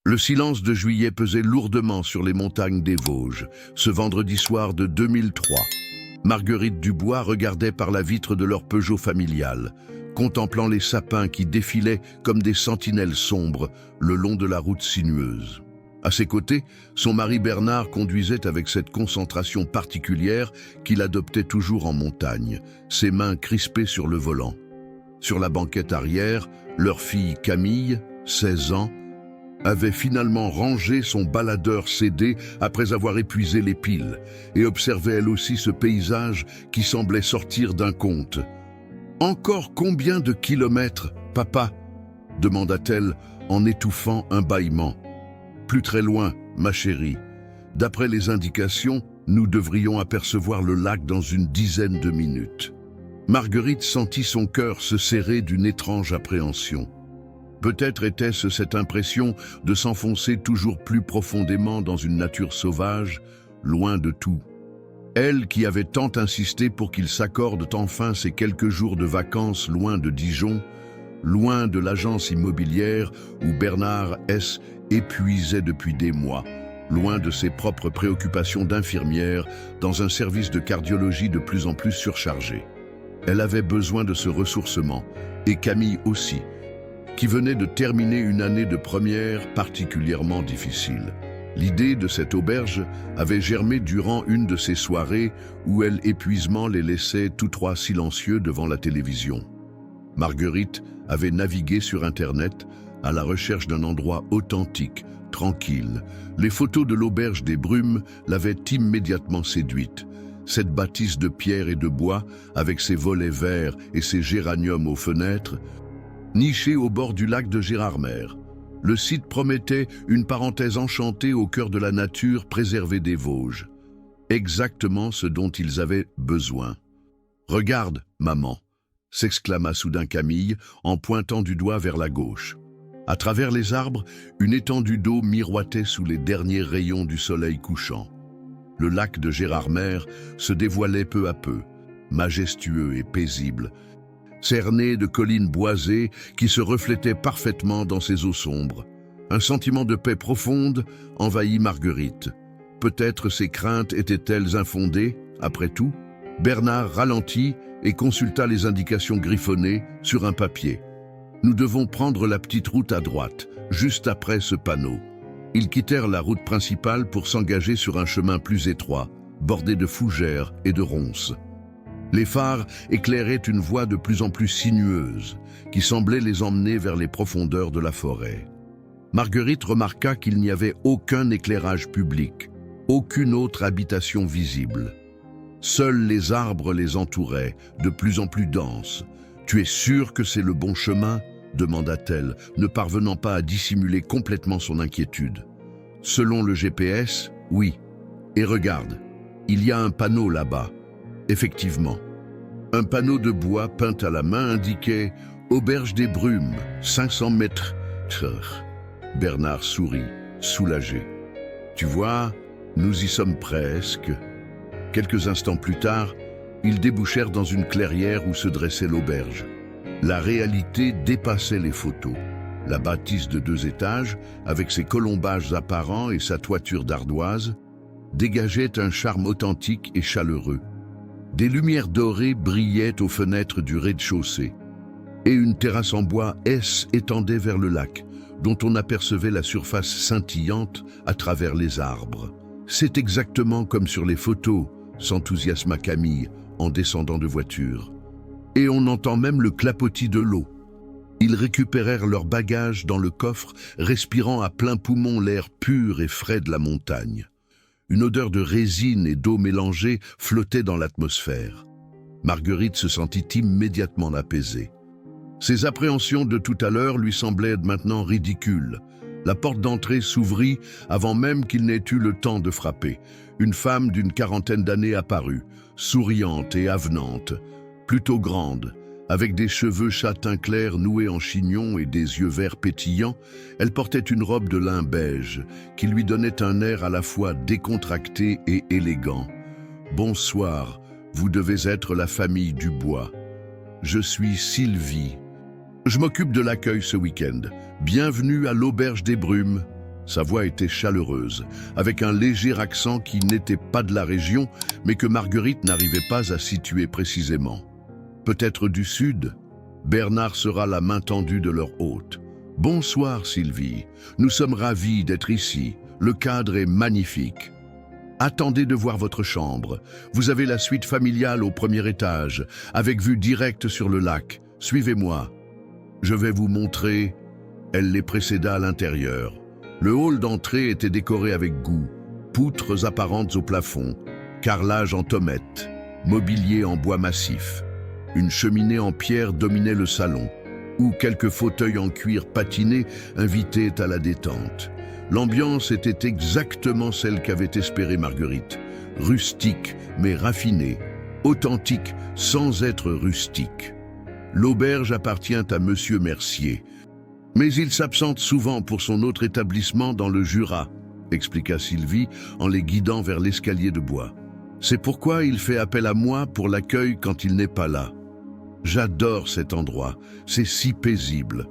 Le silence de juillet pesait lourdement sur les montagnes des Vosges, ce vendredi soir de 2003. Marguerite Dubois regardait par la vitre de leur Peugeot familial, contemplant les sapins qui défilaient comme des sentinelles sombres le long de la route sinueuse. À ses côtés, son mari Bernard conduisait avec cette concentration particulière qu'il adoptait toujours en montagne, ses mains crispées sur le volant. Sur la banquette arrière, leur fille Camille, 16 ans, avait finalement rangé son baladeur CD après avoir épuisé les piles et observait elle aussi ce paysage qui semblait sortir d'un conte. « Encore combien de kilomètres, papa ?» demanda-t-elle en étouffant un bâillement. « Plus très loin, ma chérie. D'après les indications, nous devrions apercevoir le lac dans une dizaine de minutes. » Marguerite sentit son cœur se serrer d'une étrange appréhension. Peut-être était-ce cette impression de s'enfoncer toujours plus profondément dans une nature sauvage, loin de tout. Elle qui avait tant insisté pour qu'ils s'accordent enfin ces quelques jours de vacances loin de Dijon, loin de l'agence immobilière où Bernard S. épuisait depuis des mois, loin de ses propres préoccupations d'infirmière dans un service de cardiologie de plus en plus surchargé. Elle avait besoin de ce ressourcement, et Camille aussi, qui venait de terminer une année de première particulièrement difficile. L'idée de cette auberge avait germé durant une de ces soirées où l'épuisement les laissait tous trois silencieux devant la télévision. Marguerite avait navigué sur Internet à la recherche d'un endroit authentique, tranquille. Les photos de l'auberge des Brumes l'avaient immédiatement séduite. Cette bâtisse de pierre et de bois, avec ses volets verts et ses géraniums aux fenêtres, niché au bord du lac de Gérardmer. Le site promettait une parenthèse enchantée au cœur de la nature préservée des Vosges. Exactement ce dont ils avaient besoin. « Regarde, maman !» s'exclama soudain Camille en pointant du doigt vers la gauche. À travers les arbres, une étendue d'eau miroitait sous les derniers rayons du soleil couchant. Le lac de Gérardmer se dévoilait peu à peu, majestueux et paisible, cerné de collines boisées qui se reflétaient parfaitement dans ses eaux sombres. Un sentiment de paix profonde envahit Marguerite. Peut-être ses craintes étaient-elles infondées, après tout? Bernard ralentit et consulta les indications griffonnées sur un papier. « Nous devons prendre la petite route à droite, juste après ce panneau. » Ils quittèrent la route principale pour s'engager sur un chemin plus étroit, bordé de fougères et de ronces. Les phares éclairaient une voie de plus en plus sinueuse, qui semblait les emmener vers les profondeurs de la forêt. Marguerite remarqua qu'il n'y avait aucun éclairage public, aucune autre habitation visible. Seuls les arbres les entouraient, de plus en plus denses. « Tu es sûr que c'est le bon chemin ?» demanda-t-elle, ne parvenant pas à dissimuler complètement son inquiétude. « Selon le GPS, oui. Et regarde, il y a un panneau là-bas. » Effectivement. Un panneau de bois peint à la main indiquait « Auberge des Brumes, 500 mètres. » Bernard sourit, soulagé. « Tu vois, nous y sommes presque. » Quelques instants plus tard, ils débouchèrent dans une clairière où se dressait l'auberge. La réalité dépassait les photos. La bâtisse de 2 étages, avec ses colombages apparents et sa toiture d'ardoise, dégageait un charme authentique et chaleureux. Des lumières dorées brillaient aux fenêtres du rez-de-chaussée, et une terrasse en bois étendait vers le lac, dont on apercevait la surface scintillante à travers les arbres. « C'est exactement comme sur les photos », s'enthousiasma Camille en descendant de voiture. « Et on entend même le clapotis de l'eau. » Ils récupérèrent leurs bagages dans le coffre, respirant à plein poumon l'air pur et frais de la montagne. Une odeur de résine et d'eau mélangée flottait dans l'atmosphère. Marguerite se sentit immédiatement apaisée. Ses appréhensions de tout à l'heure lui semblaient maintenant ridicules. La porte d'entrée s'ouvrit avant même qu'il n'ait eu le temps de frapper. Une femme d'une 40aine d'années apparut, souriante et avenante, plutôt grande. Avec des cheveux châtain clair noués en chignon et des yeux verts pétillants, elle portait une robe de lin beige qui lui donnait un air à la fois décontracté et élégant. « Bonsoir, vous devez être la famille Dubois. Je suis Sylvie. Je m'occupe de l'accueil ce week-end. Bienvenue à l'Auberge des Brumes. » Sa voix était chaleureuse, avec un léger accent qui n'était pas de la région, mais que Marguerite n'arrivait pas à situer précisément. Peut-être du sud? Bernard sera la main tendue de leur hôte. « Bonsoir Sylvie, nous sommes ravis d'être ici. Le cadre est magnifique. Attendez de voir votre chambre. Vous avez la suite familiale au premier étage, avec vue directe sur le lac. Suivez-moi. Je vais vous montrer. » Elle les précéda à l'intérieur. Le hall d'entrée était décoré avec goût. Poutres apparentes au plafond, carrelage en tomettes, mobilier en bois massif. Une cheminée en pierre dominait le salon, où quelques fauteuils en cuir patiné invitaient à la détente. L'ambiance était exactement celle qu'avait espérée Marguerite. Rustique, mais raffinée. Authentique, sans être rustique. L'auberge appartient à Monsieur Mercier. Mais il s'absente souvent pour son autre établissement dans le Jura, expliqua Sylvie en les guidant vers l'escalier de bois. C'est pourquoi il fait appel à moi pour l'accueil quand il n'est pas là. J'adore cet endroit, c'est si paisible.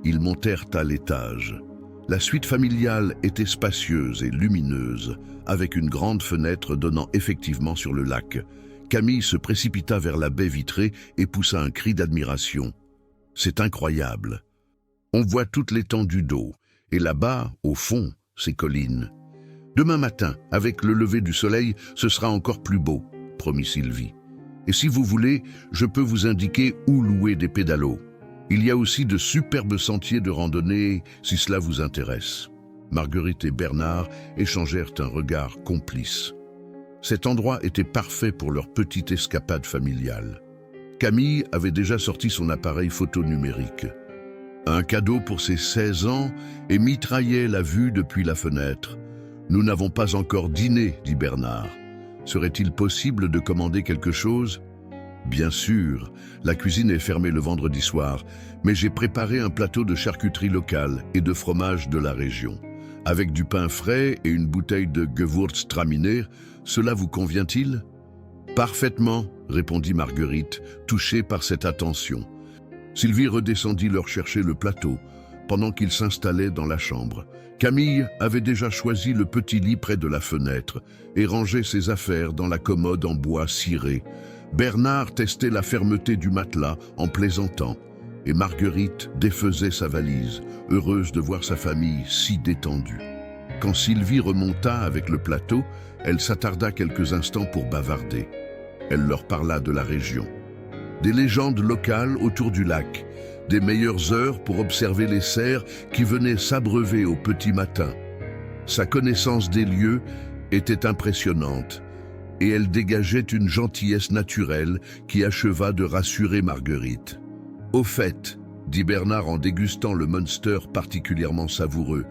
Ils montèrent à l'étage. La suite familiale était spacieuse et lumineuse, avec une grande fenêtre donnant effectivement sur le lac. Camille se précipita vers la baie vitrée et poussa un cri d'admiration. C'est incroyable. On voit toute l'étendue d'eau, et là-bas, au fond, ces collines. Demain matin, avec le lever du soleil, ce sera encore plus beau, promit Sylvie. Et si vous voulez, je peux vous indiquer où louer des pédalos. Il y a aussi de superbes sentiers de randonnée, si cela vous intéresse. Marguerite et Bernard échangèrent un regard complice. Cet endroit était parfait pour leur petite escapade familiale. Camille avait déjà sorti son appareil photo numérique. Un cadeau pour ses 16 ans et mitraillait la vue depuis la fenêtre. « Nous n'avons pas encore dîné, dit Bernard. Serait-il possible de commander quelque chose ? » Bien sûr, la cuisine est fermée le vendredi soir, mais j'ai préparé un plateau de charcuterie locale et de fromage de la région. Avec du pain frais et une bouteille de Gewürztraminer, cela vous convient-il ? Parfaitement, répondit Marguerite, touchée par cette attention. Sylvie redescendit leur chercher le plateau, pendant qu'ils s'installaient dans la chambre. Camille avait déjà choisi le petit lit près de la fenêtre et rangé ses affaires dans la commode en bois ciré. Bernard testait la fermeté du matelas en plaisantant, et Marguerite défaisait sa valise, heureuse de voir sa famille si détendue. Quand Sylvie remonta avec le plateau, elle s'attarda quelques instants pour bavarder. Elle leur parla de la région. Des légendes locales autour du lac, des meilleures heures pour observer les cerfs qui venaient s'abreuver au petit matin. Sa connaissance des lieux était impressionnante, et elle dégageait une gentillesse naturelle qui acheva de rassurer Marguerite. « Au fait, dit Bernard en dégustant le Monster particulièrement savoureux,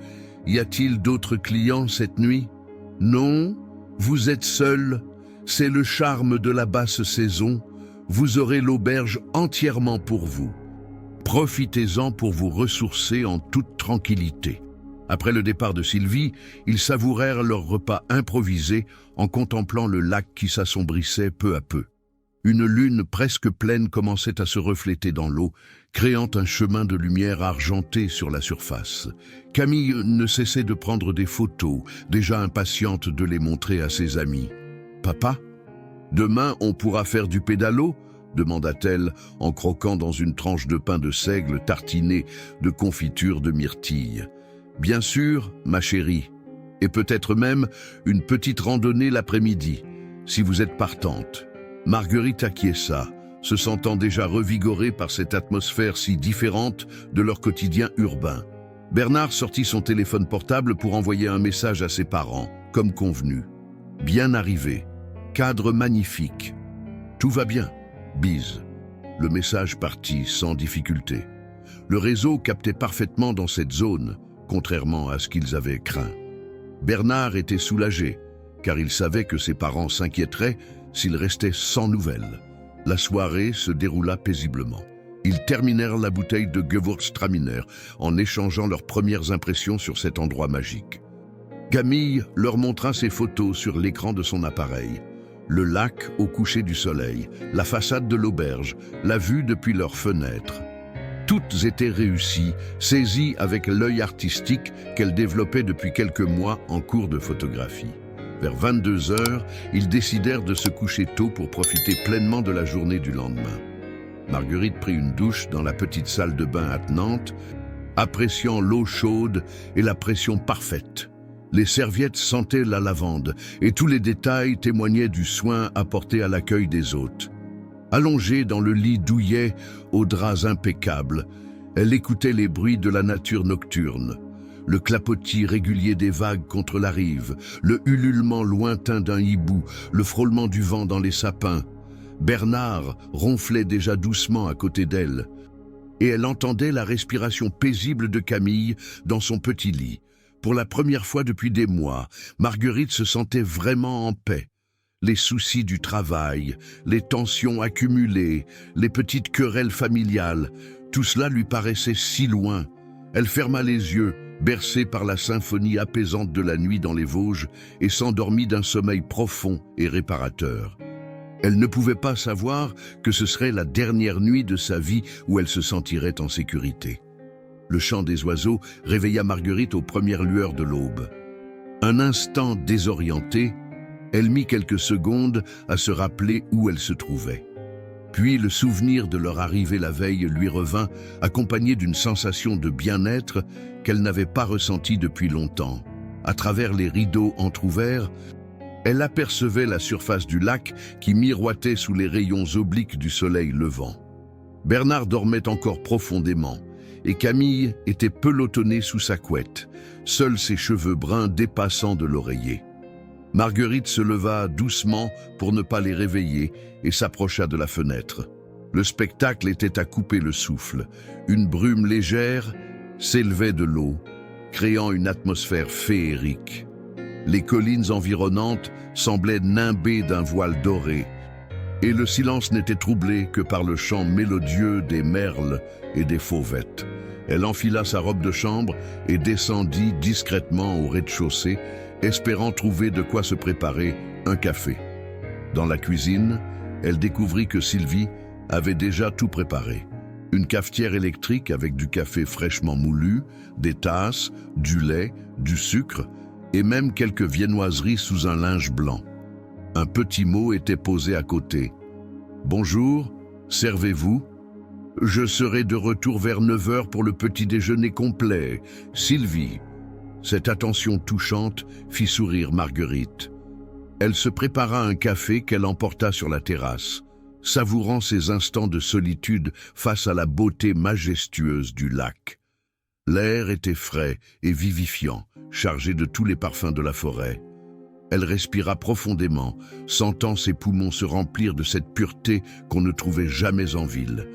y a-t-il d'autres clients cette nuit ? Non, vous êtes seul, c'est le charme de la basse saison. Vous aurez l'auberge entièrement pour vous. Profitez-en pour vous ressourcer en toute tranquillité. » Après le départ de Sylvie, ils savourèrent leur repas improvisé en contemplant le lac qui s'assombrissait peu à peu. Une lune presque pleine commençait à se refléter dans l'eau, créant un chemin de lumière argentée sur la surface. Camille ne cessait de prendre des photos, déjà impatiente de les montrer à ses amis. « Papa ? Demain, on pourra faire du pédalo ?» demanda-t-elle en croquant dans une tranche de pain de seigle tartinée de confiture de myrtille. « Bien sûr, ma chérie. Et peut-être même une petite randonnée l'après-midi, si vous êtes partante. » Marguerite acquiesça, se sentant déjà revigorée par cette atmosphère si différente de leur quotidien urbain. Bernard sortit son téléphone portable pour envoyer un message à ses parents, comme convenu. « Bien arrivé. Cadre magnifique. Tout va bien. Bise. » Le message partit sans difficulté. Le réseau captait parfaitement dans cette zone, contrairement à ce qu'ils avaient craint. Bernard était soulagé, car il savait que ses parents s'inquiéteraient s'il restait sans nouvelles. La soirée se déroula paisiblement. Ils terminèrent la bouteille de Gewürztraminer en échangeant leurs premières impressions sur cet endroit magique. Camille leur montra ses photos sur l'écran de son appareil. Le lac au coucher du soleil, la façade de l'auberge, la vue depuis leurs fenêtres. Toutes étaient réussies, saisies avec l'œil artistique qu'elle développait depuis quelques mois en cours de photographie. Vers 22 heures, ils décidèrent de se coucher tôt pour profiter pleinement de la journée du lendemain. Marguerite prit une douche dans la petite salle de bain attenante, appréciant l'eau chaude et la pression parfaite. Les serviettes sentaient la lavande et tous les détails témoignaient du soin apporté à l'accueil des hôtes. Allongée dans le lit douillet aux draps impeccables, elle écoutait les bruits de la nature nocturne. Le clapotis régulier des vagues contre la rive, le ululement lointain d'un hibou, le frôlement du vent dans les sapins. Bernard ronflait déjà doucement à côté d'elle, et elle entendait la respiration paisible de Camille dans son petit lit. Pour la première fois depuis des mois, Marguerite se sentait vraiment en paix. Les soucis du travail, les tensions accumulées, les petites querelles familiales, tout cela lui paraissait si loin. Elle ferma les yeux, bercée par la symphonie apaisante de la nuit dans les Vosges, et s'endormit d'un sommeil profond et réparateur. Elle ne pouvait pas savoir que ce serait la dernière nuit de sa vie où elle se sentirait en sécurité. Le chant des oiseaux réveilla Marguerite aux premières lueurs de l'aube. Un instant désorientée, elle mit quelques secondes à se rappeler où elle se trouvait. Puis le souvenir de leur arrivée la veille lui revint, accompagné d'une sensation de bien-être qu'elle n'avait pas ressentie depuis longtemps. À travers les rideaux entr'ouverts, elle apercevait la surface du lac qui miroitait sous les rayons obliques du soleil levant. Bernard dormait encore profondément, et Camille était pelotonnée sous sa couette, seuls ses cheveux bruns dépassant de l'oreiller. Marguerite se leva doucement pour ne pas les réveiller et s'approcha de la fenêtre. Le spectacle était à couper le souffle. Une brume légère s'élevait de l'eau, créant une atmosphère féerique. Les collines environnantes semblaient nimbées d'un voile doré, et le silence n'était troublé que par le chant mélodieux des merles et des fauvettes. Elle enfila sa robe de chambre et descendit discrètement au rez-de-chaussée, espérant trouver de quoi se préparer un café. Dans la cuisine, elle découvrit que Sylvie avait déjà tout préparé. Une cafetière électrique avec du café fraîchement moulu, des tasses, du lait, du sucre et même quelques viennoiseries sous un linge blanc. Un petit mot était posé à côté. « Bonjour, servez-vous ? Je serai de retour vers 9 heures pour le petit déjeuner complet. Sylvie. » Cette attention touchante fit sourire Marguerite. Elle se prépara un café qu'elle emporta sur la terrasse, savourant ces instants de solitude face à la beauté majestueuse du lac. L'air était frais et vivifiant, chargé de tous les parfums de la forêt. Elle respira profondément, sentant ses poumons se remplir de cette pureté qu'on ne trouvait jamais en ville.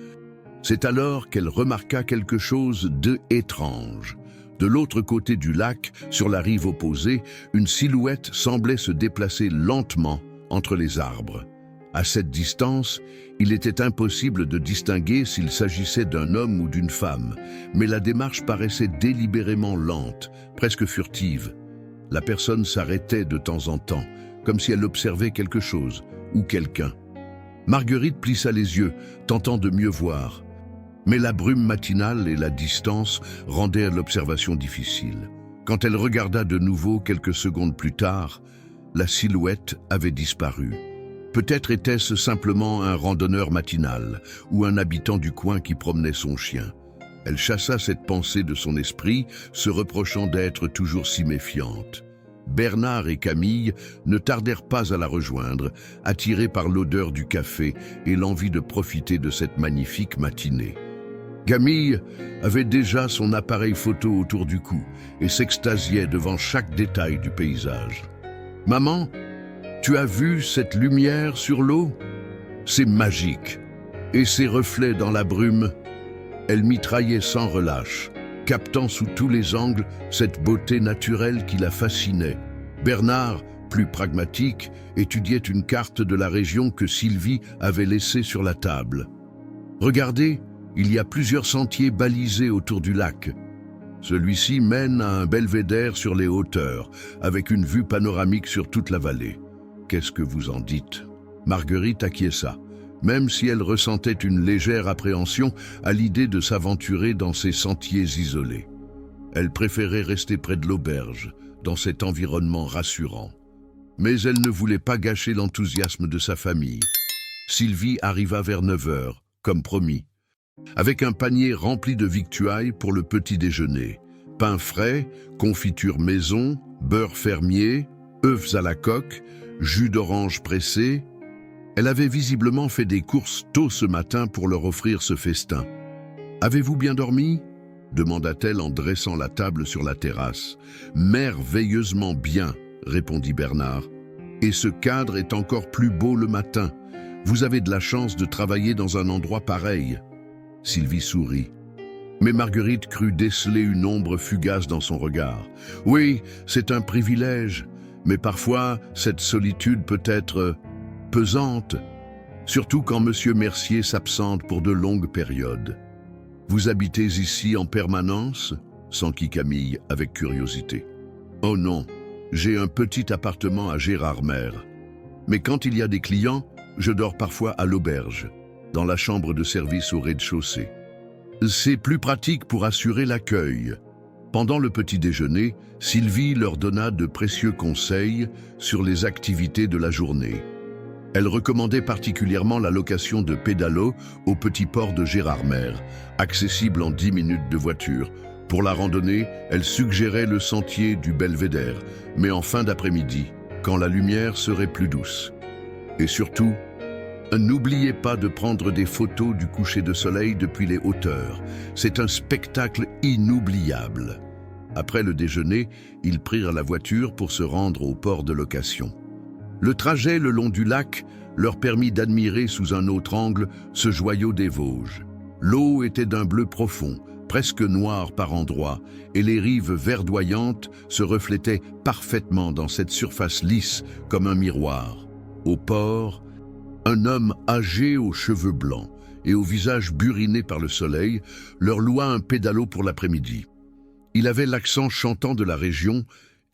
C'est alors qu'elle remarqua quelque chose d'étrange. De l'autre côté du lac, sur la rive opposée, une silhouette semblait se déplacer lentement entre les arbres. À cette distance, il était impossible de distinguer s'il s'agissait d'un homme ou d'une femme, mais la démarche paraissait délibérément lente, presque furtive. La personne s'arrêtait de temps en temps, comme si elle observait quelque chose ou quelqu'un. Marguerite plissa les yeux, tentant de mieux voir. Mais la brume matinale et la distance rendaient l'observation difficile. Quand elle regarda de nouveau quelques secondes plus tard, la silhouette avait disparu. Peut-être était-ce simplement un randonneur matinal ou un habitant du coin qui promenait son chien. Elle chassa cette pensée de son esprit, se reprochant d'être toujours si méfiante. Bernard et Camille ne tardèrent pas à la rejoindre, attirés par l'odeur du café et l'envie de profiter de cette magnifique matinée. Camille avait déjà son appareil photo autour du cou et s'extasiait devant chaque détail du paysage. « Maman, tu as vu cette lumière sur l'eau ? C'est magique. Et ces reflets dans la brume ?» Elle mitraillait sans relâche, captant sous tous les angles cette beauté naturelle qui la fascinait. Bernard, plus pragmatique, étudiait une carte de la région que Sylvie avait laissée sur la table. « Regardez, il y a plusieurs sentiers balisés autour du lac. Celui-ci mène à un belvédère sur les hauteurs, avec une vue panoramique sur toute la vallée. Qu'est-ce que vous en dites ?» Marguerite acquiesça, même si elle ressentait une légère appréhension à l'idée de s'aventurer dans ces sentiers isolés. Elle préférait rester près de l'auberge, dans cet environnement rassurant. Mais elle ne voulait pas gâcher l'enthousiasme de sa famille. Sylvie arriva vers 9 heures, comme promis, avec un panier rempli de victuailles pour le petit déjeuner. Pain frais, confiture maison, beurre fermier, œufs à la coque, jus d'orange pressé. Elle avait visiblement fait des courses tôt ce matin pour leur offrir ce festin. « Avez-vous bien dormi ?» demanda-t-elle en dressant la table sur la terrasse. « Merveilleusement bien !» répondit Bernard. « Et ce cadre est encore plus beau le matin. Vous avez de la chance de travailler dans un endroit pareil. » Sylvie sourit. Mais Marguerite crut déceler une ombre fugace dans son regard. « Oui, c'est un privilège, mais parfois cette solitude peut être pesante, surtout quand Monsieur Mercier s'absente pour de longues périodes. Vous habitez ici en permanence ?» s'enquit Camille avec curiosité. « Oh non, j'ai un petit appartement à Gérardmer. Mais quand il y a des clients, je dors parfois à l'auberge, dans la chambre de service au rez-de-chaussée. C'est plus pratique pour assurer l'accueil. » Pendant le petit déjeuner, Sylvie leur donna de précieux conseils sur les activités de la journée. Elle recommandait particulièrement la location de pédalos au petit port de Gérardmer, accessible en 10 minutes de voiture. Pour la randonnée, elle suggérait le sentier du Belvédère, mais en fin d'après-midi, quand la lumière serait plus douce. Et surtout, n'oubliez pas de prendre des photos du coucher de soleil depuis les hauteurs. C'est un spectacle inoubliable. Après le déjeuner, ils prirent la voiture pour se rendre au port de location. Le trajet le long du lac leur permit d'admirer sous un autre angle ce joyau des Vosges. L'eau était d'un bleu profond, presque noire par endroits, et les rives verdoyantes se reflétaient parfaitement dans cette surface lisse comme un miroir. Au port, un homme âgé aux cheveux blancs et au visage buriné par le soleil leur loua un pédalo pour l'après-midi. Il avait l'accent chantant de la région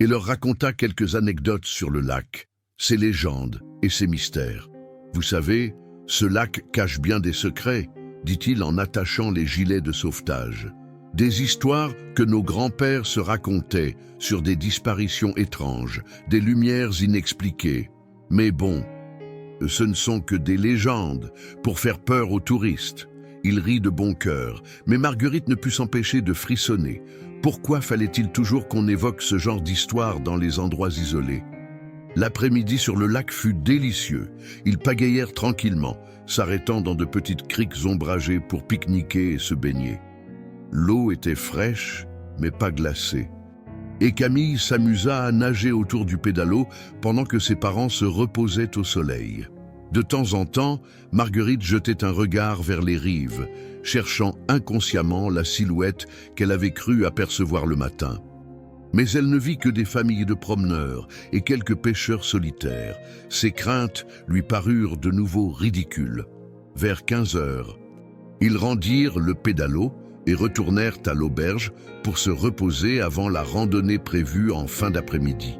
et leur raconta quelques anecdotes sur le lac, ses légendes et ses mystères. « Vous savez, ce lac cache bien des secrets, » dit-il en attachant les gilets de sauvetage. « Des histoires que nos grands-pères se racontaient sur des disparitions étranges, des lumières inexpliquées. Mais bon, ce ne sont que des légendes pour faire peur aux touristes. » Il rit de bon cœur, mais Marguerite ne put s'empêcher de frissonner. Pourquoi fallait-il toujours qu'on évoque ce genre d'histoire dans les endroits isolés? L'après-midi sur le lac fut délicieux. Ils pagayèrent tranquillement, s'arrêtant dans de petites criques ombragées pour pique-niquer et se baigner. L'eau était fraîche, mais pas glacée. Et Camille s'amusa à nager autour du pédalo pendant que ses parents se reposaient au soleil. De temps en temps, Marguerite jetait un regard vers les rives, cherchant inconsciemment la silhouette qu'elle avait cru apercevoir le matin. Mais elle ne vit que des familles de promeneurs et quelques pêcheurs solitaires. Ses craintes lui parurent de nouveau ridicules. Vers 15 heures, ils rendirent le pédalo et retournèrent à l'auberge pour se reposer avant la randonnée prévue en fin d'après-midi.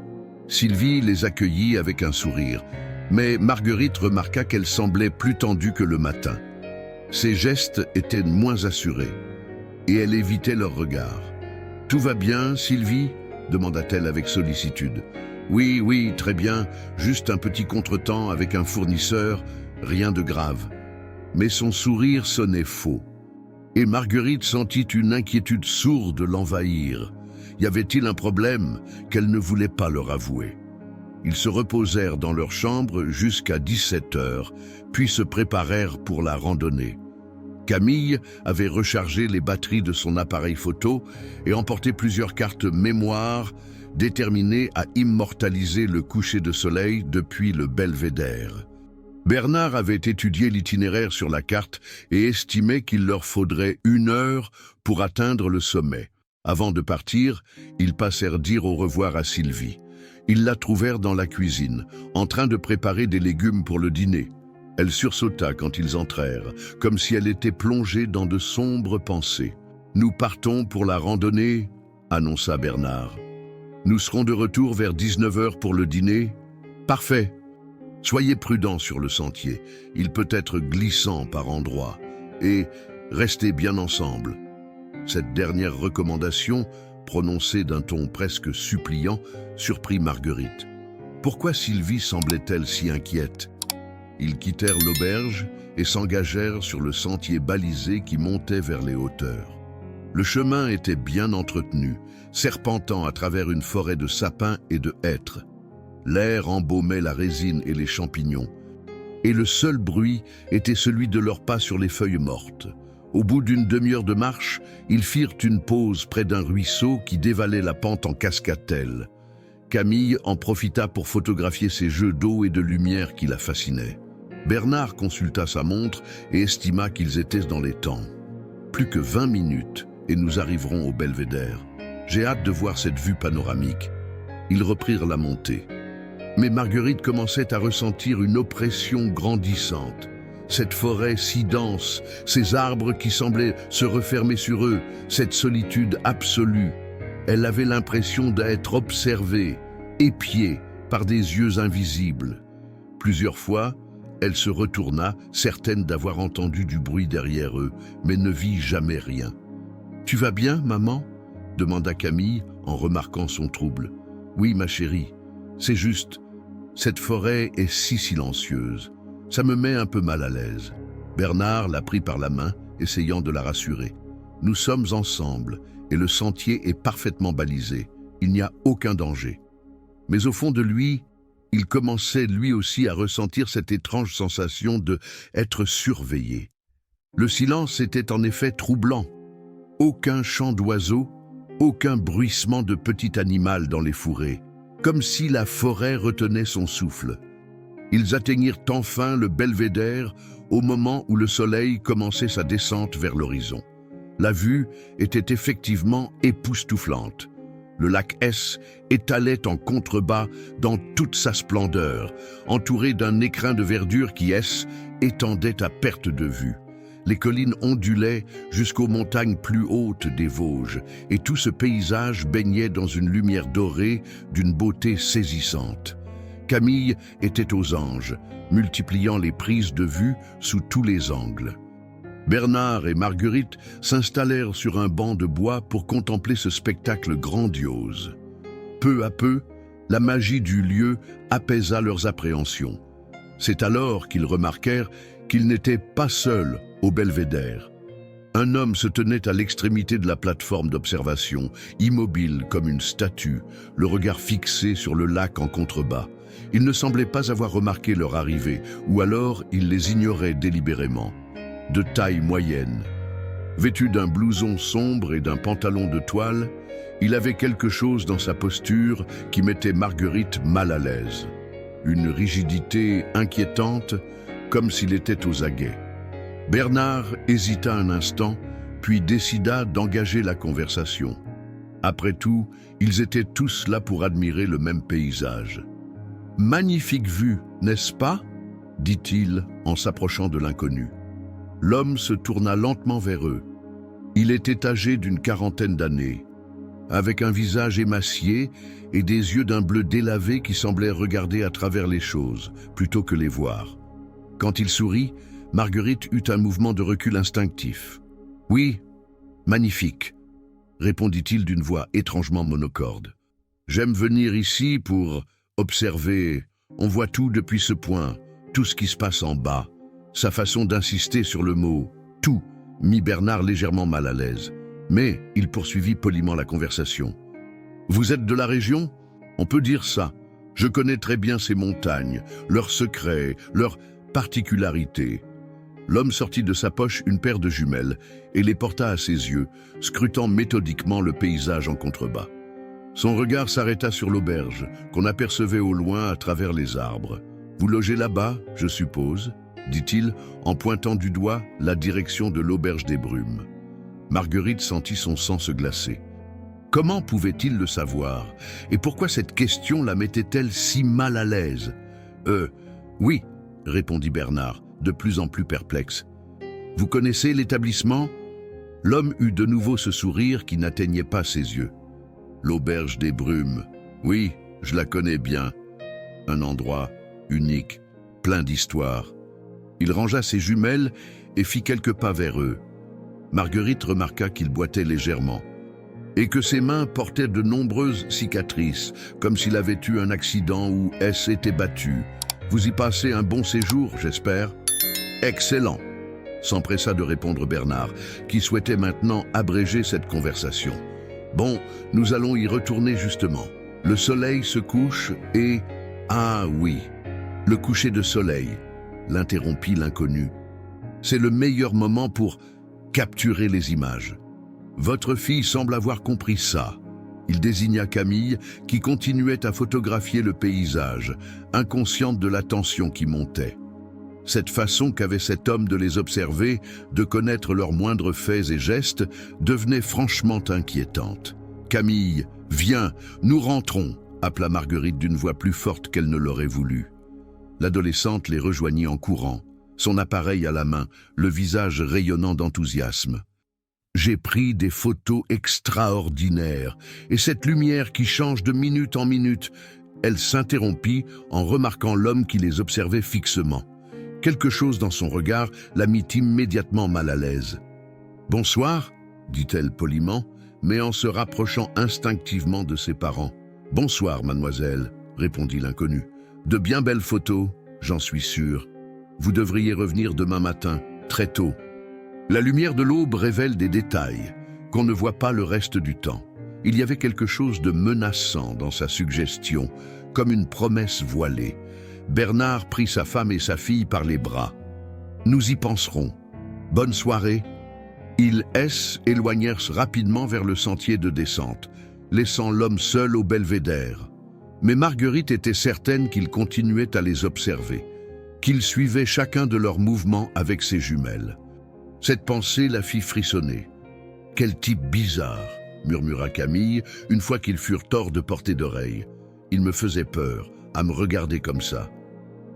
Sylvie les accueillit avec un sourire, mais Marguerite remarqua qu'elle semblait plus tendue que le matin. Ses gestes étaient moins assurés, et elle évitait leur regard. « Tout va bien, Sylvie ?» demanda-t-elle avec sollicitude. « Oui, oui, très bien, juste un petit contretemps avec un fournisseur, rien de grave. » Mais son sourire sonnait faux, et Marguerite sentit une inquiétude sourde l'envahir. Y avait-il un problème qu'elle ne voulait pas leur avouer? Ils se reposèrent dans leur chambre jusqu'à 17 heures, puis se préparèrent pour la randonnée. Camille avait rechargé les batteries de son appareil photo et emporté plusieurs cartes mémoire déterminées à immortaliser le coucher de soleil depuis le Belvédère. Bernard avait étudié l'itinéraire sur la carte et estimait qu'il leur faudrait 1 heure pour atteindre le sommet. Avant de partir, ils passèrent dire au revoir à Sylvie. Ils la trouvèrent dans la cuisine, en train de préparer des légumes pour le dîner. Elle sursauta quand ils entrèrent, comme si elle était plongée dans de sombres pensées. « Nous partons pour la randonnée » annonça Bernard. « Nous serons de retour vers 19 heures pour le dîner ?»« Parfait !» Soyez prudents sur le sentier, il peut être glissant par endroits, et restez bien ensemble. Cette dernière recommandation, prononcée d'un ton presque suppliant, surprit Marguerite. Pourquoi Sylvie semblait-elle si inquiète? Ils quittèrent l'auberge et s'engagèrent sur le sentier balisé qui montait vers les hauteurs. Le chemin était bien entretenu, serpentant à travers une forêt de sapins et de hêtres. L'air embaumait la résine et les champignons, et le seul bruit était celui de leurs pas sur les feuilles mortes. Au bout d'une demi-heure de marche, ils firent une pause près d'un ruisseau qui dévalait la pente en cascatelle. Camille en profita pour photographier ces jeux d'eau et de lumière qui la fascinaient. Bernard consulta sa montre et estima qu'ils étaient dans les temps. Plus que 20 minutes et nous arriverons au belvédère. J'ai hâte de voir cette vue panoramique. Ils reprirent la montée. Mais Marguerite commençait à ressentir une oppression grandissante. Cette forêt si dense, ces arbres qui semblaient se refermer sur eux, cette solitude absolue. Elle avait l'impression d'être observée, épiée par des yeux invisibles. Plusieurs fois, elle se retourna, certaine d'avoir entendu du bruit derrière eux, mais ne vit jamais rien. « Tu vas bien, maman ?» demanda Camille en remarquant son trouble. « Oui, ma chérie, c'est juste, cette forêt est si silencieuse. Ça me met un peu mal à l'aise. » Bernard la prit par la main, essayant de la rassurer. « Nous sommes ensemble et le sentier est parfaitement balisé. Il n'y a aucun danger. » Mais au fond de lui, il commençait lui aussi à ressentir cette étrange sensation de être surveillé. Le silence était en effet troublant. Aucun chant d'oiseau, aucun bruissement de petit animal dans les fourrés, comme si la forêt retenait son souffle. Ils atteignirent enfin le belvédère au moment où le soleil commençait sa descente vers l'horizon. La vue était effectivement époustouflante. Le lac S étalait en contrebas dans toute sa splendeur, entouré d'un écrin de verdure qui étendait à perte de vue. Les collines ondulaient jusqu'aux montagnes plus hautes des Vosges, et tout ce paysage baignait dans une lumière dorée d'une beauté saisissante. Camille était aux anges, multipliant les prises de vue sous tous les angles. Bernard et Marguerite s'installèrent sur un banc de bois pour contempler ce spectacle grandiose. Peu à peu, la magie du lieu apaisa leurs appréhensions. C'est alors qu'ils remarquèrent qu'ils n'étaient pas seuls au belvédère. Un homme se tenait à l'extrémité de la plateforme d'observation, immobile comme une statue, le regard fixé sur le lac en contrebas. Il ne semblait pas avoir remarqué leur arrivée, ou alors il les ignorait délibérément. De taille moyenne, vêtu d'un blouson sombre et d'un pantalon de toile, il avait quelque chose dans sa posture qui mettait Marguerite mal à l'aise. Une rigidité inquiétante, comme s'il était aux aguets. Bernard hésita un instant, puis décida d'engager la conversation. Après tout, ils étaient tous là pour admirer le même paysage. « Magnifique vue, n'est-ce pas ?» dit-il en s'approchant de l'inconnu. L'homme se tourna lentement vers eux. Il était âgé d'une quarantaine d'années, avec un visage émacié et des yeux d'un bleu délavé qui semblaient regarder à travers les choses, plutôt que les voir. Quand il sourit, Marguerite eut un mouvement de recul instinctif. « Oui, magnifique », répondit-il d'une voix étrangement monocorde. « J'aime venir ici pour observer. On voit tout depuis ce point, tout ce qui se passe en bas. » Sa façon d'insister sur le mot « tout » mit Bernard légèrement mal à l'aise. Mais il poursuivit poliment la conversation. « Vous êtes de la région ? On peut dire ça. Je connais très bien ces montagnes, leurs secrets, leurs particularités. » L'homme sortit de sa poche une paire de jumelles et les porta à ses yeux, scrutant méthodiquement le paysage en contrebas. Son regard s'arrêta sur l'auberge, qu'on apercevait au loin à travers les arbres. « Vous logez là-bas, je suppose ?» dit-il en pointant du doigt la direction de l'auberge des Brumes. Marguerite sentit son sang se glacer. Comment pouvait-il le savoir? Et pourquoi cette question la mettait-elle si mal à l'aise? Oui, répondit Bernard, de plus en plus perplexe. Vous connaissez l'établissement? L'homme eut de nouveau ce sourire qui n'atteignait pas ses yeux. L'auberge des Brumes. Oui, je la connais bien. Un endroit unique, plein d'histoires. Il rangea ses jumelles et fit quelques pas vers eux. Marguerite remarqua qu'il boitait légèrement et que ses mains portaient de nombreuses cicatrices, comme s'il avait eu un accident ou s'était battu. « Vous y passez un bon séjour, j'espère ?»« Excellent !» s'empressa de répondre Bernard, qui souhaitait maintenant abréger cette conversation. « Bon, nous allons y retourner justement. Le soleil se couche et... » « Ah oui, le coucher de soleil !» l'interrompit l'inconnu. « C'est le meilleur moment pour capturer les images. Votre fille semble avoir compris ça. » Il désigna Camille, qui continuait à photographier le paysage, inconsciente de la tension qui montait. Cette façon qu'avait cet homme de les observer, de connaître leurs moindres faits et gestes, devenait franchement inquiétante. « Camille, viens, nous rentrons !» appela Marguerite d'une voix plus forte qu'elle ne l'aurait voulu. L'adolescente les rejoignit en courant, son appareil à la main, le visage rayonnant d'enthousiasme. « J'ai pris des photos extraordinaires, et cette lumière qui change de minute en minute. » Elle s'interrompit en remarquant l'homme qui les observait fixement. Quelque chose dans son regard la mit immédiatement mal à l'aise. « Bonsoir » dit-elle poliment, mais en se rapprochant instinctivement de ses parents. « Bonsoir, mademoiselle » répondit l'inconnu. « De bien belles photos, j'en suis sûr. Vous devriez revenir demain matin, très tôt. » La lumière de l'aube révèle des détails qu'on ne voit pas le reste du temps. Il y avait quelque chose de menaçant dans sa suggestion, comme une promesse voilée. Bernard prit sa femme et sa fille par les bras. « Nous y penserons. Bonne soirée. » Ils éloignèrent rapidement vers le sentier de descente, laissant l'homme seul au belvédère. Mais Marguerite était certaine qu'il continuait à les observer, qu'il suivait chacun de leurs mouvements avec ses jumelles. Cette pensée la fit frissonner. « Quel type bizarre !» murmura Camille, une fois qu'ils furent hors de portée d'oreille. « Il me faisait peur, à me regarder comme ça. »«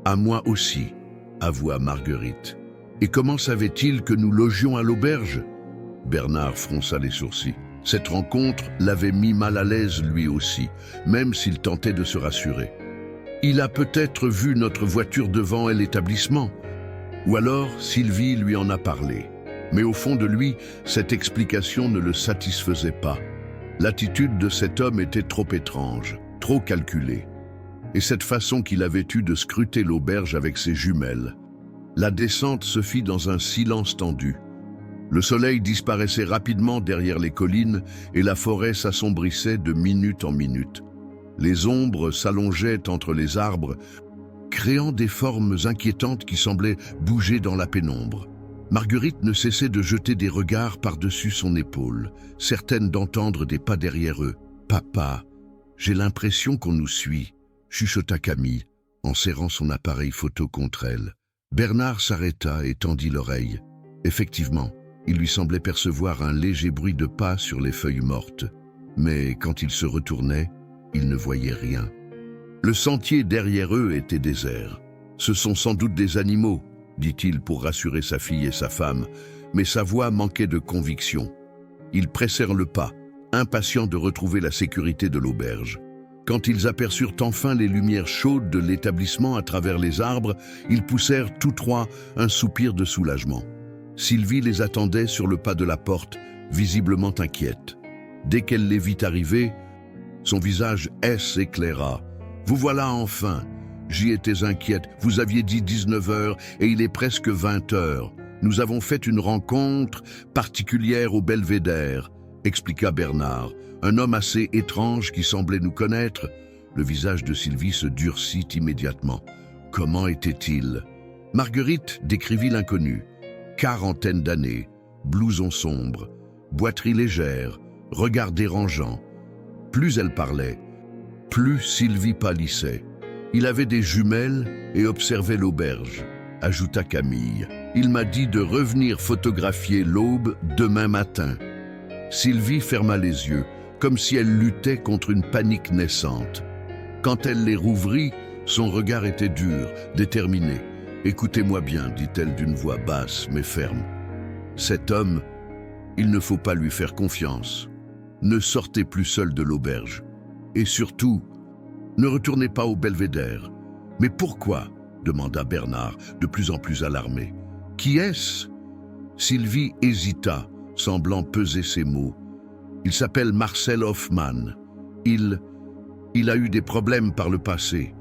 À moi aussi, » avoua Marguerite. « Et comment savait-il que nous logions à l'auberge ?» Bernard fronça les sourcils. Cette rencontre l'avait mis mal à l'aise lui aussi, même s'il tentait de se rassurer. « Il a peut-être vu notre voiture devant l'établissement. » Ou alors Sylvie lui en a parlé. Mais au fond de lui, cette explication ne le satisfaisait pas. L'attitude de cet homme était trop étrange, trop calculée. Et cette façon qu'il avait eue de scruter l'auberge avec ses jumelles. La descente se fit dans un silence tendu. Le soleil disparaissait rapidement derrière les collines et la forêt s'assombrissait de minute en minute. Les ombres s'allongeaient entre les arbres, créant des formes inquiétantes qui semblaient bouger dans la pénombre. Marguerite ne cessait de jeter des regards par-dessus son épaule, certaine d'entendre des pas derrière eux. « Papa, j'ai l'impression qu'on nous suit », chuchota Camille, en serrant son appareil photo contre elle. Bernard s'arrêta et tendit l'oreille. Effectivement, il lui semblait percevoir un léger bruit de pas sur les feuilles mortes. Mais quand il se retournait, il ne voyait rien. Le sentier derrière eux était désert. « Ce sont sans doute des animaux », dit-il pour rassurer sa fille et sa femme, mais sa voix manquait de conviction. Ils pressèrent le pas, impatients de retrouver la sécurité de l'auberge. Quand ils aperçurent enfin les lumières chaudes de l'établissement à travers les arbres, ils poussèrent tous trois un soupir de soulagement. Sylvie les attendait sur le pas de la porte, visiblement inquiète. Dès qu'elle les vit arriver, son visage s'éclaira. « Vous voilà enfin ! J'y étais inquiète. Vous aviez dit 19 heures et il est presque 20 heures. Nous avons fait une rencontre particulière au belvédère, » expliqua Bernard. Un homme assez étrange qui semblait nous connaître. Le visage de Sylvie se durcit immédiatement. Comment était-il? Marguerite décrivit l'inconnu. Quarantaine d'années, blouson sombre, boiterie légère, regard dérangeant. Plus elle parlait, plus Sylvie pâlissait. Il avait des jumelles et observait l'auberge, ajouta Camille. Il m'a dit de revenir photographier l'aube demain matin. Sylvie ferma les yeux, comme si elle luttait contre une panique naissante. Quand elle les rouvrit, son regard était dur, déterminé. « Écoutez-moi bien, dit-elle d'une voix basse mais ferme. Cet homme, il ne faut pas lui faire confiance. Ne sortez plus seul de l'auberge. Et surtout, ne retournez pas au belvédère. »« Mais pourquoi ?» demanda Bernard, de plus en plus alarmé. « Qui est-ce » Sylvie hésita, semblant peser ses mots. « Il s'appelle Marcel Hoffmann. Il a eu des problèmes par le passé,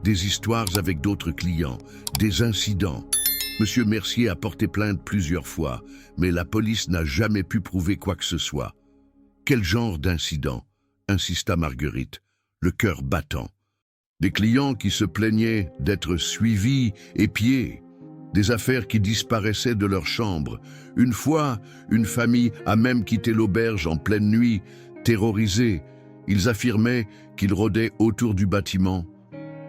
des histoires avec d'autres clients, des incidents. Monsieur Mercier a porté plainte plusieurs fois, mais la police n'a jamais pu prouver quoi que ce soit. » « Quel genre d'incident ?» insista Marguerite, le cœur battant. « Des clients qui se plaignaient d'être suivis, épiés, des affaires qui disparaissaient de leur chambre. Une fois, une famille a même quitté l'auberge en pleine nuit, terrorisée. Ils affirmaient qu'ils rôdaient autour du bâtiment. »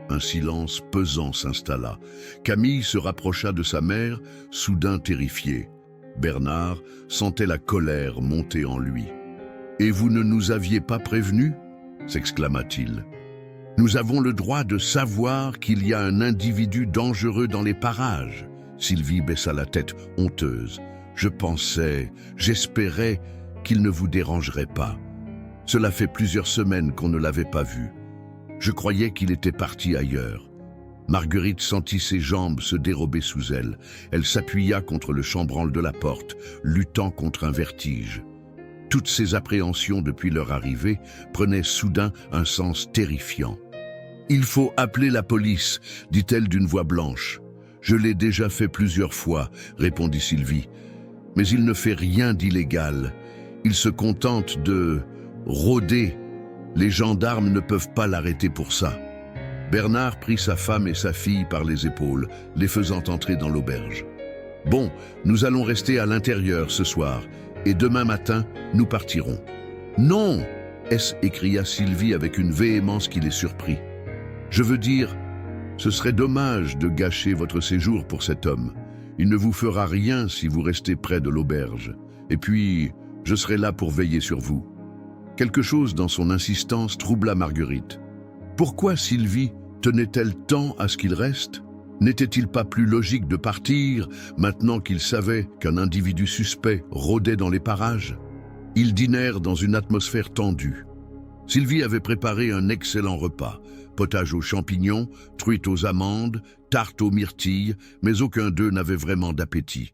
Un silence pesant s'installa. Camille se rapprocha de sa mère, soudain terrifiée. Bernard sentait la colère monter en lui. « Et vous ne nous aviez pas prévenus » s'exclama-t-il. « Nous avons le droit de savoir qu'il y a un individu dangereux dans les parages. » Sylvie baissa la tête, honteuse. « Je pensais, j'espérais qu'il ne vous dérangerait pas. Cela fait plusieurs semaines qu'on ne l'avait pas vu. Je croyais qu'il était parti ailleurs. » Marguerite sentit ses jambes se dérober sous elle. Elle s'appuya contre le chambranle de la porte, luttant contre un vertige. Toutes ces appréhensions depuis leur arrivée prenaient soudain un sens terrifiant. « Il faut appeler la police, dit-elle d'une voix blanche. « Je l'ai déjà fait plusieurs fois, répondit Sylvie. Mais il ne fait rien d'illégal. Il se contente de rôder. Les gendarmes ne peuvent pas l'arrêter pour ça. » Bernard prit sa femme et sa fille par les épaules, les faisant entrer dans l'auberge. « Bon, nous allons rester à l'intérieur ce soir. Et demain matin, nous partirons. »« Non !» s'écria Sylvie avec une véhémence qui les surprit. « Je veux dire, ce serait dommage de gâcher votre séjour pour cet homme. Il ne vous fera rien si vous restez près de l'auberge. Et puis, je serai là pour veiller sur vous. » Quelque chose dans son insistance troubla Marguerite. Pourquoi Sylvie tenait-elle tant à ce qu'il reste ? N'était-il pas plus logique de partir, maintenant qu'il savait qu'un individu suspect rôdait dans les parages ? Ils dînèrent dans une atmosphère tendue. Sylvie avait préparé un excellent repas, potage aux champignons, truite aux amandes, tarte aux myrtilles, mais aucun d'eux n'avait vraiment d'appétit.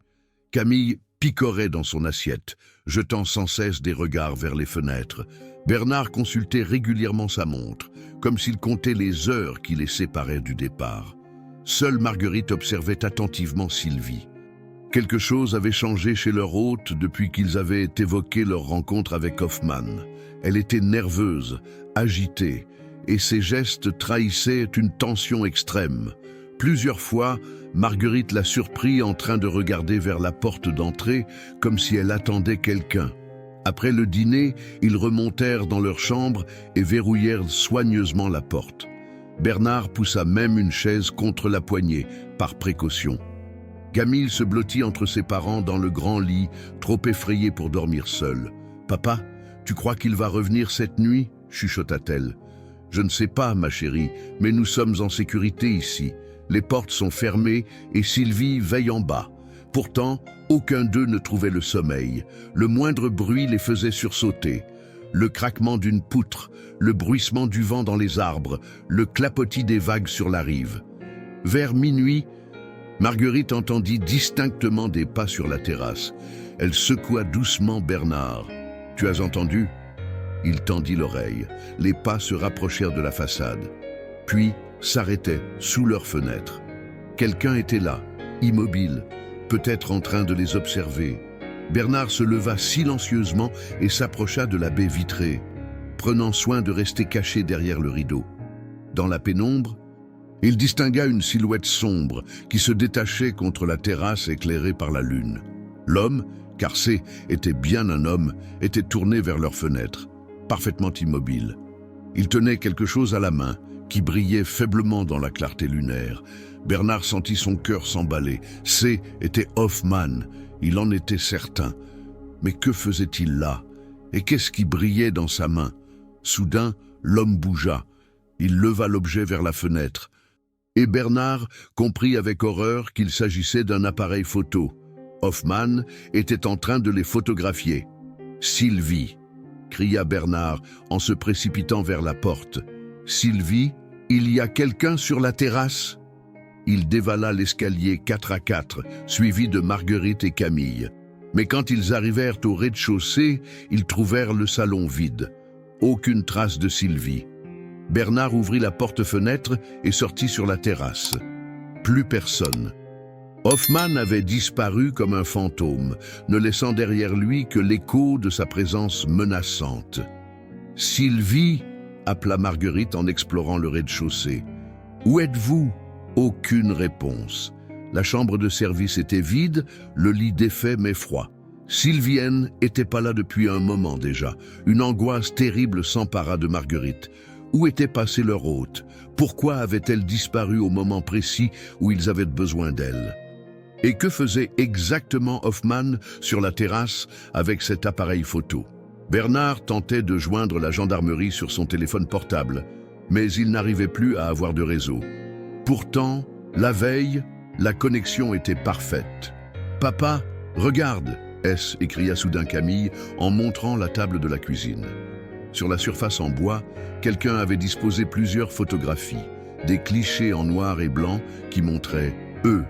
Camille picorait dans son assiette, jetant sans cesse des regards vers les fenêtres. Bernard consultait régulièrement sa montre, comme s'il comptait les heures qui les séparaient du départ. Seule Marguerite observait attentivement Sylvie. Quelque chose avait changé chez leur hôte depuis qu'ils avaient évoqué leur rencontre avec Hoffmann. Elle était nerveuse, agitée, et ses gestes trahissaient une tension extrême. Plusieurs fois, Marguerite l'a surpris en train de regarder vers la porte d'entrée, comme si elle attendait quelqu'un. Après le dîner, ils remontèrent dans leur chambre et verrouillèrent soigneusement la porte. Bernard poussa même une chaise contre la poignée, par précaution. Camille se blottit entre ses parents dans le grand lit, trop effrayée pour dormir seule. « Papa, tu crois qu'il va revenir cette nuit ?» chuchota-t-elle. « Je ne sais pas, ma chérie, mais nous sommes en sécurité ici. Les portes sont fermées et Sylvie veille en bas. Pourtant, aucun d'eux ne trouvait le sommeil. Le moindre bruit les faisait sursauter. Le craquement d'une poutre, le bruissement du vent dans les arbres, le clapotis des vagues sur la rive. Vers minuit, Marguerite entendit distinctement des pas sur la terrasse. Elle secoua doucement Bernard. « Tu as entendu ?» Il tendit l'oreille. Les pas se rapprochèrent de la façade, puis s'arrêtaient sous leur fenêtre. Quelqu'un était là, immobile, peut-être en train de les observer. Bernard se leva silencieusement et s'approcha de la baie vitrée, prenant soin de rester caché derrière le rideau. Dans la pénombre, il distingua une silhouette sombre qui se détachait contre la terrasse éclairée par la lune. L'homme, car était bien un homme, était tourné vers leur fenêtre, parfaitement immobile. Il tenait quelque chose à la main, qui brillait faiblement dans la clarté lunaire. Bernard sentit son cœur s'emballer. Était Hoffmann, il en était certain. Mais que faisait-il là? Et qu'est-ce qui brillait dans sa main? Soudain, l'homme bougea. Il leva l'objet vers la fenêtre. Et Bernard comprit avec horreur qu'il s'agissait d'un appareil photo. Hoffmann était en train de les photographier. « Sylvie !» cria Bernard en se précipitant vers la porte. « Sylvie, il y a quelqu'un sur la terrasse ?» Il dévala l'escalier 4 à 4, suivi de Marguerite et Camille. Mais quand ils arrivèrent au rez-de-chaussée, ils trouvèrent le salon vide. Aucune trace de Sylvie. Bernard ouvrit la porte-fenêtre et sortit sur la terrasse. Plus personne. Hoffmann avait disparu comme un fantôme, ne laissant derrière lui que l'écho de sa présence menaçante. « Sylvie !» appela Marguerite en explorant le rez-de-chaussée. « Où êtes-vous » Aucune réponse. La chambre de service était vide, le lit défait mais froid. Sylvienne n'était pas là depuis un moment déjà. Une angoisse terrible s'empara de Marguerite. Où était passée leur hôte? Pourquoi avait-elle disparu au moment précis où ils avaient besoin d'elle? Et que faisait exactement Hoffmann sur la terrasse avec cet appareil photo? Bernard tentait de joindre la gendarmerie sur son téléphone portable, mais il n'arrivait plus à avoir de réseau. Pourtant, la veille, la connexion était parfaite. « Papa, regarde !» s'écria soudain Camille en montrant la table de la cuisine. Sur la surface en bois, quelqu'un avait disposé plusieurs photographies, des clichés en noir et blanc qui montraient eux.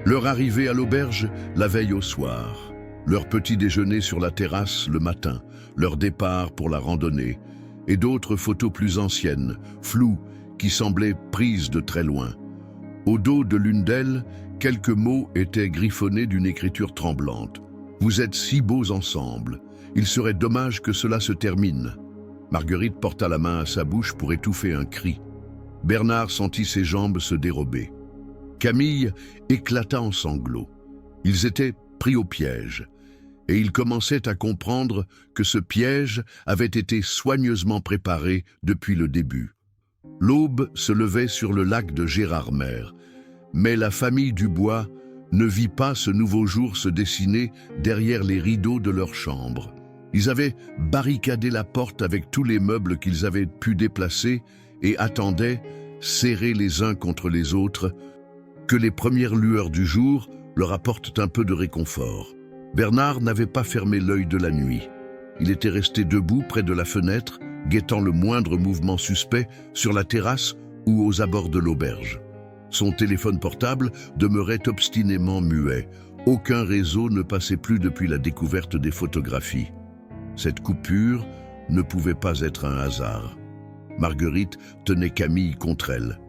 Leur arrivée à l'auberge la veille au soir, leur petit déjeuner sur la terrasse le matin, leur départ pour la randonnée, et d'autres photos plus anciennes, floues, qui semblaient prises de très loin. Au dos de l'une d'elles, quelques mots étaient griffonnés d'une écriture tremblante. « Vous êtes si beaux ensemble. Il serait dommage que cela se termine. » Marguerite porta la main à sa bouche pour étouffer un cri. Bernard sentit ses jambes se dérober. Camille éclata en sanglots. Ils étaient pris au piège, et ils commençaient à comprendre que ce piège avait été soigneusement préparé depuis le début. L'aube se levait sur le lac de Gérardmer, mais la famille Dubois ne vit pas ce nouveau jour se dessiner derrière les rideaux de leur chambre. Ils avaient barricadé la porte avec tous les meubles qu'ils avaient pu déplacer et attendaient, serrés les uns contre les autres, que les premières lueurs du jour leur apportent un peu de réconfort. Bernard n'avait pas fermé l'œil de la nuit. Il était resté debout près de la fenêtre, guettant le moindre mouvement suspect sur la terrasse ou aux abords de l'auberge. Son téléphone portable demeurait obstinément muet. Aucun réseau ne passait plus depuis la découverte des photographies. Cette coupure ne pouvait pas être un hasard. Marguerite tenait Camille contre elle,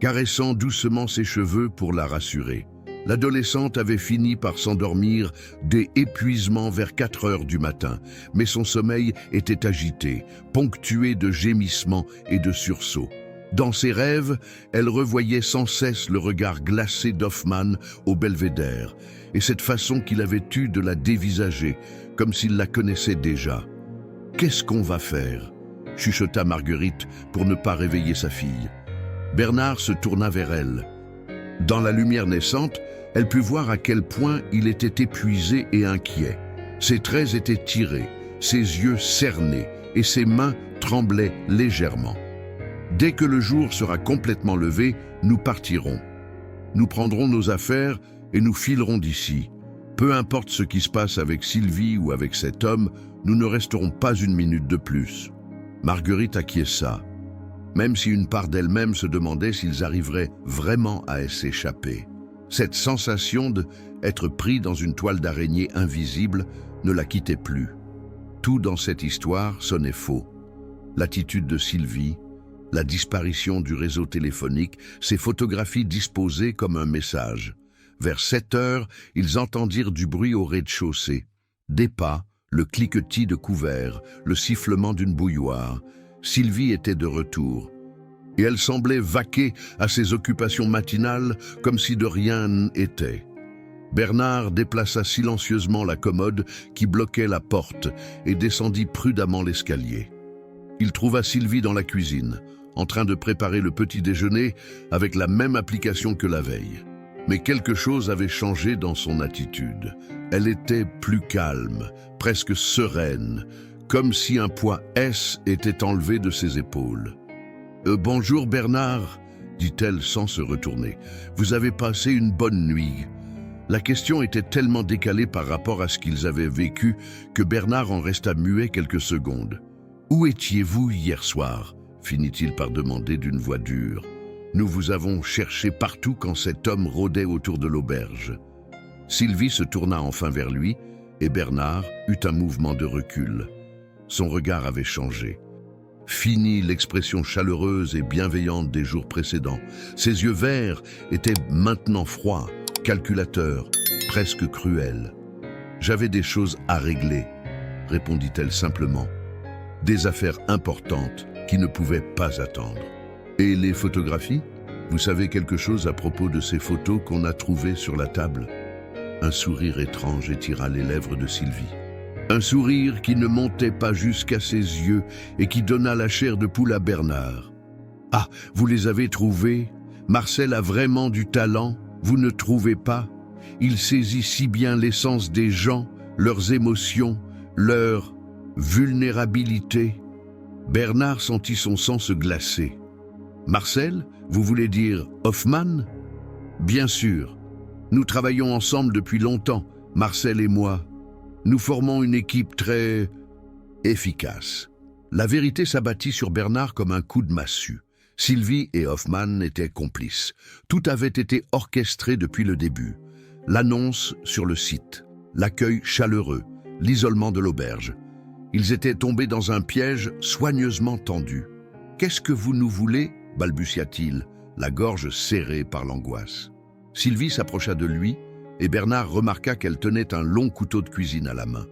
caressant doucement ses cheveux pour la rassurer. L'adolescente avait fini par s'endormir dès épuisement vers 4 heures du matin, mais son sommeil était agité, ponctué de gémissements et de sursauts. Dans ses rêves, elle revoyait sans cesse le regard glacé d'Hoffmann au belvédère, et cette façon qu'il avait eue de la dévisager, comme s'il la connaissait déjà. « Qu'est-ce qu'on va faire ?» chuchota Marguerite pour ne pas réveiller sa fille. Bernard se tourna vers elle. Dans la lumière naissante, elle put voir à quel point il était épuisé et inquiet. Ses traits étaient tirés, ses yeux cernés et ses mains tremblaient légèrement. « Dès que le jour sera complètement levé, nous partirons. Nous prendrons nos affaires et nous filerons d'ici. Peu importe ce qui se passe avec Sylvie ou avec cet homme, nous ne resterons pas une minute de plus. » Marguerite acquiesça, même si une part d'elle-même se demandait s'ils arriveraient vraiment à s'échapper. Cette sensation d'être pris dans une toile d'araignée invisible ne la quittait plus. Tout dans cette histoire sonnait faux. L'attitude de Sylvie, la disparition du réseau téléphonique, ces photographies disposées comme un message. Vers 7 heures, ils entendirent du bruit au rez-de-chaussée. Des pas, le cliquetis de couverts, le sifflement d'une bouilloire. Sylvie était de retour. Et elle semblait vaquer à ses occupations matinales comme si de rien n'était. Bernard déplaça silencieusement la commode qui bloquait la porte et descendit prudemment l'escalier. Il trouva Sylvie dans la cuisine, en train de préparer le petit déjeuner avec la même application que la veille. Mais quelque chose avait changé dans son attitude. Elle était plus calme, presque sereine, comme si un poids S était enlevé de ses épaules. « Bonjour Bernard », dit-elle sans se retourner. « Vous avez passé une bonne nuit ?» La question était tellement décalée par rapport à ce qu'ils avaient vécu que Bernard en resta muet quelques secondes. « Où étiez-vous hier soir ?» finit-il par demander d'une voix dure. Nous vous avons cherché partout quand cet homme rôdait autour de l'auberge. » Sylvie se tourna enfin vers lui et Bernard eut un mouvement de recul. Son regard avait changé. Fini l'expression chaleureuse et bienveillante des jours précédents. Ses yeux verts étaient maintenant froids, calculateurs, presque cruels. « J'avais des choses à régler, » répondit-elle simplement. « Des affaires importantes qui ne pouvaient pas attendre. » « Et les photographies? Vous savez quelque chose à propos de ces photos qu'on a trouvées sur la table ?» Un sourire étrange étira les lèvres de Sylvie. Un sourire qui ne montait pas jusqu'à ses yeux et qui donna la chair de poule à Bernard. « Ah, vous les avez trouvés? Marcel a vraiment du talent, vous ne trouvez pas? Il saisit si bien l'essence des gens, leurs émotions, leur vulnérabilité. » Bernard sentit son sang se glacer. « Marcel, vous voulez dire Hoffman? » ?»« Bien sûr. Nous travaillons ensemble depuis longtemps, Marcel et moi. Nous formons une équipe très efficace. » La vérité s'abattit sur Bernard comme un coup de massue. Sylvie et Hoffman étaient complices. Tout avait été orchestré depuis le début. L'annonce sur le site, l'accueil chaleureux, l'isolement de l'auberge. Ils étaient tombés dans un piège soigneusement tendu. « Qu'est-ce que vous nous voulez ?» balbutia-t-il, la gorge serrée par l'angoisse. Sylvie s'approcha de lui et Bernard remarqua qu'elle tenait un long couteau de cuisine à la main.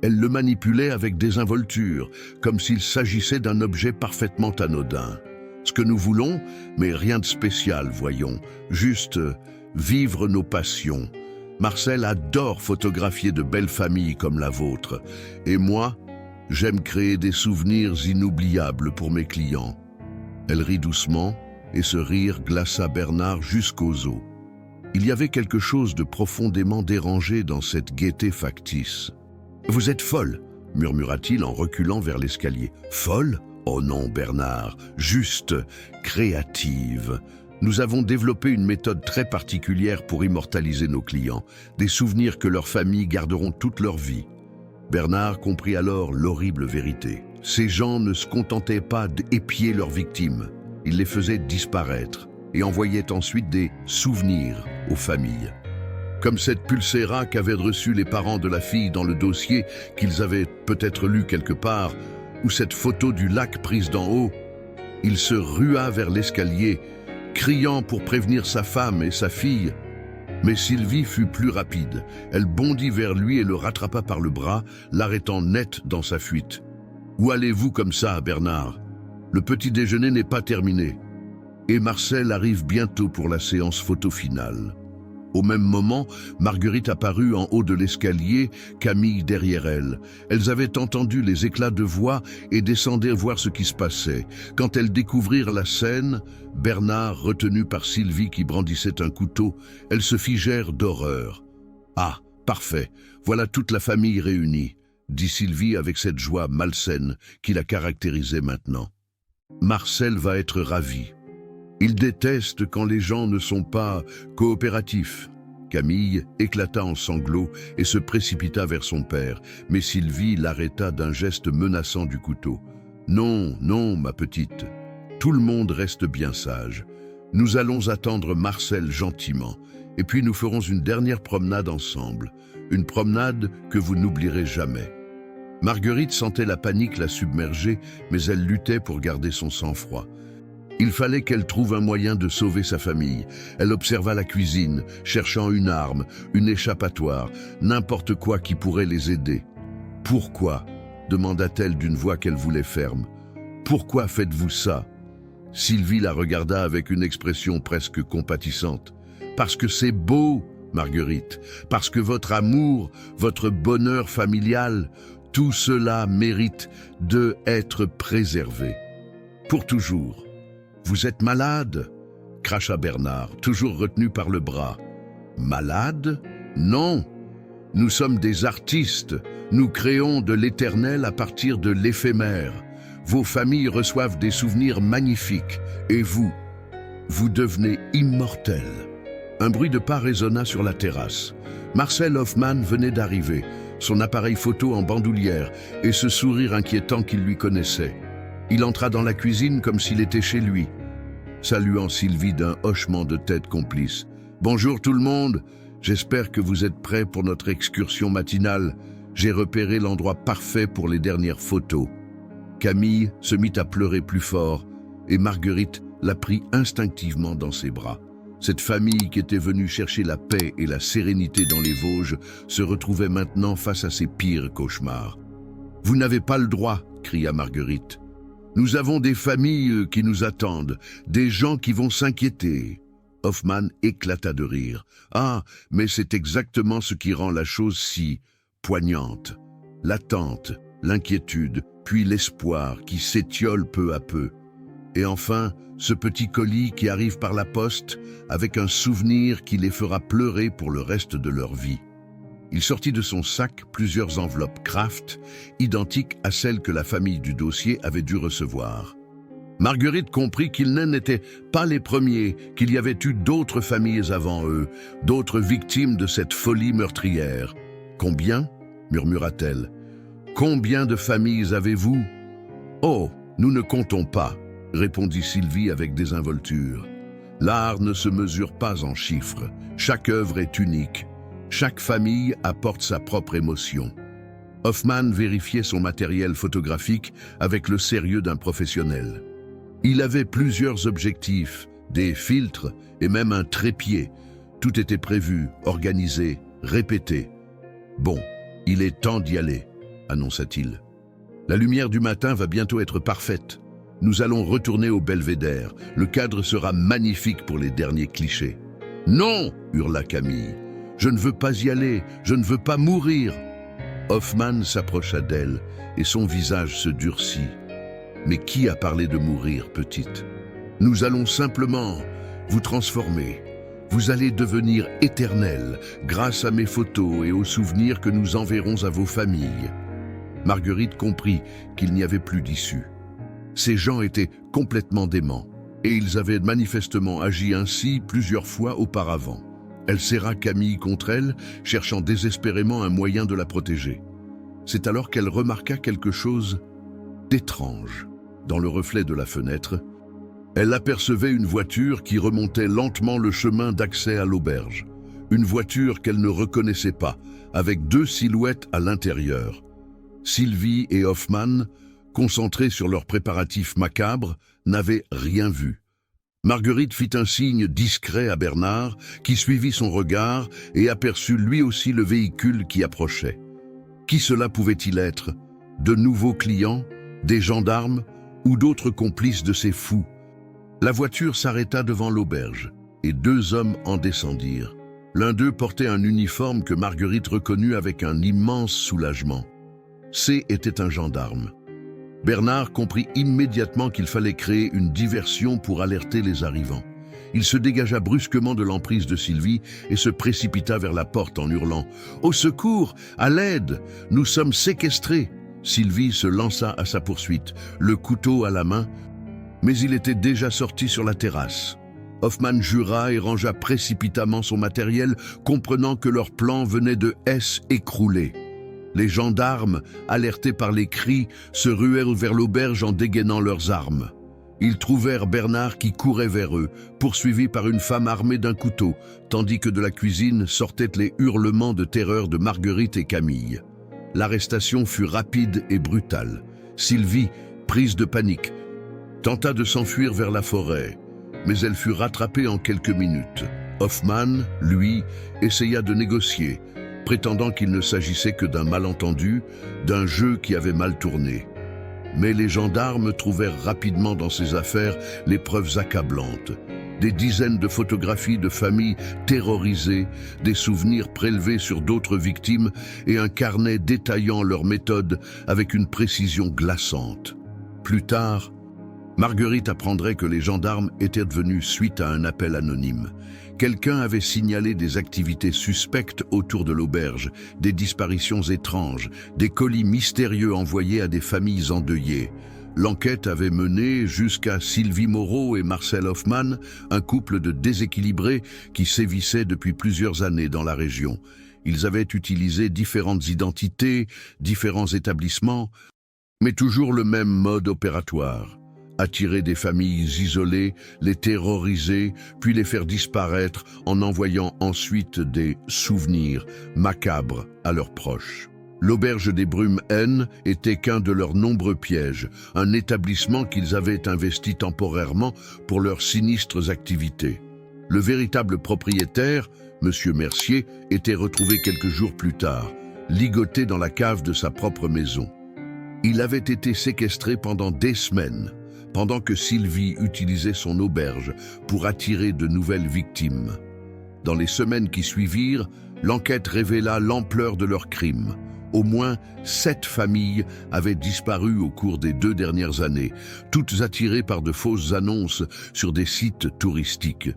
Elle le manipulait avec désinvolture, comme s'il s'agissait d'un objet parfaitement anodin. « Ce que nous voulons, mais rien de spécial, voyons, juste vivre nos passions. Marcel adore photographier de belles familles comme la vôtre, et moi, j'aime créer des souvenirs inoubliables pour mes clients. » Elle rit doucement, et ce rire glaça Bernard jusqu'aux os. Il y avait quelque chose de profondément dérangé dans cette gaieté factice. « Vous êtes folle !» murmura-t-il en reculant vers l'escalier. « Folle ? Oh non, Bernard, juste créative. Nous avons développé une méthode très particulière pour immortaliser nos clients, des souvenirs que leurs familles garderont toute leur vie. » Bernard comprit alors l'horrible vérité. Ces gens ne se contentaient pas d'épier leurs victimes, ils les faisaient disparaître et envoyaient ensuite des souvenirs aux familles. Comme cette pulséra qu'avaient reçue les parents de la fille dans le dossier qu'ils avaient peut-être lu quelque part, ou cette photo du lac prise d'en haut. Il se rua vers l'escalier, criant pour prévenir sa femme et sa fille. Mais Sylvie fut plus rapide. Elle bondit vers lui et le rattrapa par le bras, l'arrêtant net dans sa fuite. « Où allez-vous comme ça, Bernard? Le petit déjeuner n'est pas terminé. Et Marcel arrive bientôt pour la séance photo finale. » Au même moment, Marguerite apparut en haut de l'escalier, Camille derrière elle. Elles avaient entendu les éclats de voix et descendaient voir ce qui se passait. Quand elles découvrirent la scène, Bernard, retenu par Sylvie qui brandissait un couteau, elles se figèrent d'horreur. « Ah, parfait, voilà toute la famille réunie », dit Sylvie avec cette joie malsaine qui la caractérisait maintenant. « Marcel va être ravi. Il déteste quand les gens ne sont pas coopératifs. » Camille éclata en sanglots et se précipita vers son père, mais Sylvie l'arrêta d'un geste menaçant du couteau. « Non, non, ma petite. Tout le monde reste bien sage. Nous allons attendre Marcel gentiment, et puis nous ferons une dernière promenade ensemble. Une promenade que vous n'oublierez jamais. » Marguerite sentait la panique la submerger, mais elle luttait pour garder son sang-froid. Il fallait qu'elle trouve un moyen de sauver sa famille. Elle observa la cuisine, cherchant une arme, une échappatoire, n'importe quoi qui pourrait les aider. « Pourquoi ?» demanda-t-elle d'une voix qu'elle voulait ferme. « Pourquoi faites-vous ça ?» Sylvie la regarda avec une expression presque compatissante. « Parce que c'est beau, Marguerite, parce que votre amour, votre bonheur familial, tout cela mérite d'être préservé. Pour toujours. » « Vous êtes malade ?» cracha Bernard, toujours retenu par le bras. « Malade? Non. Nous sommes des artistes. Nous créons de l'éternel à partir de l'éphémère. Vos familles reçoivent des souvenirs magnifiques. Et vous devenez immortels. » Un bruit de pas résonna sur la terrasse. Marcel Hoffman venait d'arriver, son appareil photo en bandoulière et ce sourire inquiétant qu'il lui connaissait. Il entra dans la cuisine comme s'il était chez lui. saluant Sylvie d'un hochement de tête complice. « Bonjour tout le monde, j'espère que vous êtes prêts pour notre excursion matinale. J'ai repéré l'endroit parfait pour les dernières photos. » Camille se mit à pleurer plus fort et Marguerite la prit instinctivement dans ses bras. Cette famille qui était venue chercher la paix et la sérénité dans les Vosges se retrouvait maintenant face à ses pires cauchemars. « Vous n'avez pas le droit !» cria Marguerite. « Nous avons des familles qui nous attendent, des gens qui vont s'inquiéter. » Hoffmann éclata de rire. « Ah, mais c'est exactement ce qui rend la chose si poignante. L'attente, l'inquiétude, puis l'espoir qui s'étiole peu à peu. Et enfin, ce petit colis qui arrive par la poste avec un souvenir qui les fera pleurer pour le reste de leur vie. » Il sortit de son sac plusieurs enveloppes Kraft, identiques à celles que la famille du dossier avait dû recevoir. Marguerite comprit qu'ils n'étaient pas les premiers, qu'il y avait eu d'autres familles avant eux, d'autres victimes de cette folie meurtrière. « Combien ?» murmura-t-elle. « Combien de familles avez-vous ?»« Oh, nous ne comptons pas », répondit Sylvie avec désinvolture. « L'art ne se mesure pas en chiffres, chaque œuvre est unique. Chaque famille apporte sa propre émotion. » Hoffmann vérifiait son matériel photographique avec le sérieux d'un professionnel. Il avait plusieurs objectifs, des filtres et même un trépied. Tout était prévu, organisé, répété. « Bon, il est temps d'y aller », annonça-t-il. « La lumière du matin va bientôt être parfaite. Nous allons retourner au belvédère. Le cadre sera magnifique pour les derniers clichés. »« Non !» hurla Camille. « Je ne veux pas y aller, je ne veux pas mourir !» Hoffmann s'approcha d'elle et son visage se durcit. « Mais qui a parlé de mourir, petite? Nous allons simplement vous transformer. Vous allez devenir éternelle grâce à mes photos et aux souvenirs que nous enverrons à vos familles. » Marguerite comprit qu'il n'y avait plus d'issue. Ces gens étaient complètement déments et ils avaient manifestement agi ainsi plusieurs fois auparavant. Elle serra Camille contre elle, cherchant désespérément un moyen de la protéger. C'est alors qu'elle remarqua quelque chose d'étrange. Dans le reflet de la fenêtre, elle apercevait une voiture qui remontait lentement le chemin d'accès à l'auberge. Une voiture qu'elle ne reconnaissait pas, avec deux silhouettes à l'intérieur. Sylvie et Hoffmann, concentrés sur leurs préparatifs macabres, n'avaient rien vu. Marguerite fit un signe discret à Bernard, qui suivit son regard et aperçut lui aussi le véhicule qui approchait. Qui cela pouvait-il être? De nouveaux clients? Des gendarmes? Ou d'autres complices de ces fous? La voiture s'arrêta devant l'auberge, et deux hommes en descendirent. L'un d'eux portait un uniforme que Marguerite reconnut avec un immense soulagement. C était un gendarme. Bernard comprit immédiatement qu'il fallait créer une diversion pour alerter les arrivants. Il se dégagea brusquement de l'emprise de Sylvie et se précipita vers la porte en hurlant « Au secours! À l'aide! Nous sommes séquestrés !» Sylvie se lança à sa poursuite, le couteau à la main, mais il était déjà sorti sur la terrasse. Hoffmann jura et rangea précipitamment son matériel, comprenant que leur plan venait de s'écrouler. Les gendarmes, alertés par les cris, se ruèrent vers l'auberge en dégainant leurs armes. Ils trouvèrent Bernard qui courait vers eux, poursuivi par une femme armée d'un couteau, tandis que de la cuisine sortaient les hurlements de terreur de Marguerite et Camille. L'arrestation fut rapide et brutale. Sylvie, prise de panique, tenta de s'enfuir vers la forêt, mais elle fut rattrapée en quelques minutes. Hoffmann, lui, essaya de négocier, prétendant qu'il ne s'agissait que d'un malentendu, d'un jeu qui avait mal tourné. Mais les gendarmes trouvèrent rapidement dans ces affaires les preuves accablantes. Des dizaines de photographies de familles terrorisées, des souvenirs prélevés sur d'autres victimes et un carnet détaillant leurs méthodes avec une précision glaçante. Plus tard, Marguerite apprendrait que les gendarmes étaient venus suite à un appel anonyme. Quelqu'un avait signalé des activités suspectes autour de l'auberge, des disparitions étranges, des colis mystérieux envoyés à des familles endeuillées. L'enquête avait mené jusqu'à Sylvie Moreau et Marcel Hoffmann, un couple de déséquilibrés qui sévissait depuis plusieurs années dans la région. Ils avaient utilisé différentes identités, différents établissements, mais toujours le même mode opératoire. attirer des familles isolées, les terroriser, puis les faire disparaître en envoyant ensuite des souvenirs macabres à leurs proches. L'auberge des Brumes N était qu'un de leurs nombreux pièges, un établissement qu'ils avaient investi temporairement pour leurs sinistres activités. Le véritable propriétaire, M. Mercier, était retrouvé quelques jours plus tard, ligoté dans la cave de sa propre maison. Il avait été séquestré pendant des semaines, pendant que Sylvie utilisait son auberge pour attirer de nouvelles victimes. Dans les semaines qui suivirent, l'enquête révéla l'ampleur de leurs crimes. Au moins 7 familles avaient disparu au cours des 2 dernières années, toutes attirées par de fausses annonces sur des sites touristiques.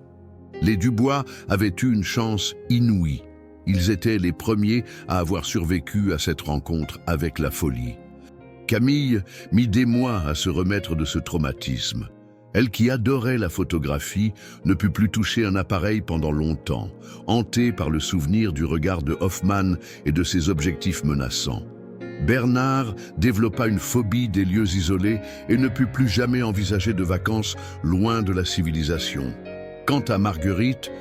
Les Dubois avaient eu une chance inouïe. Ils étaient les premiers à avoir survécu à cette rencontre avec la folie. Camille mit des mois à se remettre de ce traumatisme. Elle qui adorait la photographie ne put plus toucher un appareil pendant longtemps, hantée par le souvenir du regard de Hoffman et de ses objectifs menaçants. Bernard développa une phobie des lieux isolés et ne put plus jamais envisager de vacances loin de la civilisation. Quant à Marguerite,